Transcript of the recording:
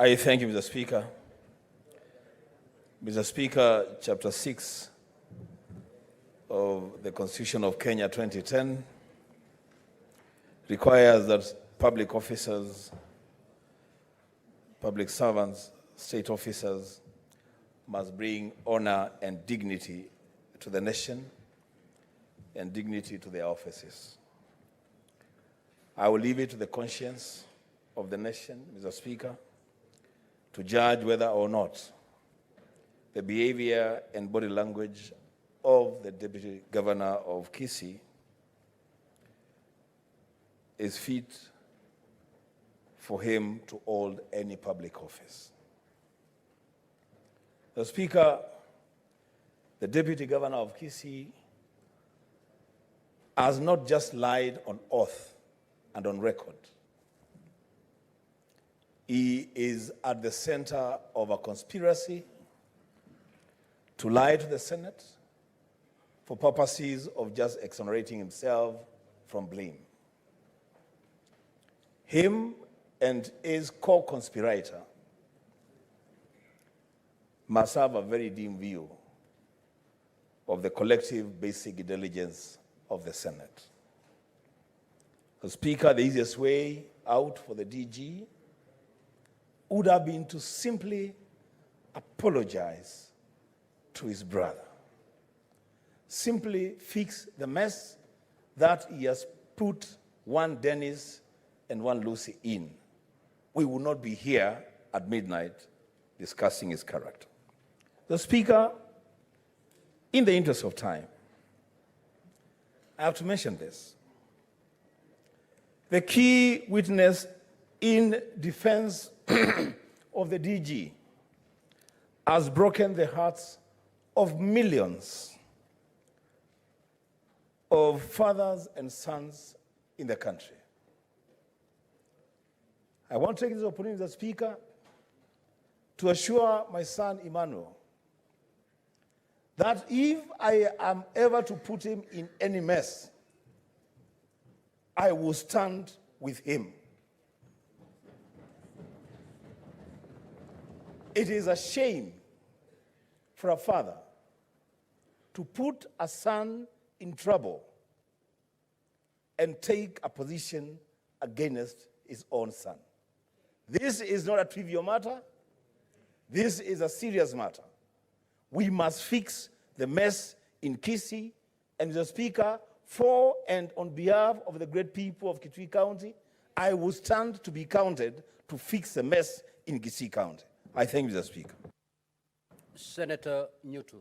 I thank you, Mr. Speaker. Mr. Speaker, Chapter 6 of the Constitution of Kenya 2010 requires that public officers, public servants, state officers must bring honor and dignity to the nation and dignity to their offices. I will leave it to the conscience of the nation, Mr. Speaker, to judge whether or not the behavior and body language of the Deputy Governor of Kisii is fit for him to hold any public office. The Speaker, the Deputy Governor of Kisii has not just lied on oath and on record. He is at the center of a conspiracy to lie to the Senate for purposes of just exonerating himself from blame. Him and his co-conspirator must have a very dim view of the collective basic intelligence of the Senate. The Speaker, the easiest way out for the DG would have been to simply apologize to his brother. Simply fix the mess that he has put one Dennis and one Lucy in. We will not be here at midnight discussing his character. The Speaker, in the interest of time, I have to mention this. The key witness in defense of the DG has broken the hearts of millions of fathers and sons in the country. I want to take this opportunity, Mr. Speaker, to assure my son Emmanuel that if I am ever to put him in any mess, I will stand with him. It is a shame for a father to put a son in trouble and take a position against his own son. This is not a trivial matter. This is a serious matter. We must fix the mess in Kisii, and Mr. Speaker, for and on behalf of the great people of Kitui County, I will stand to be counted to fix the mess in Kisii County. I thank you, Mr. Speaker. Senator Newton.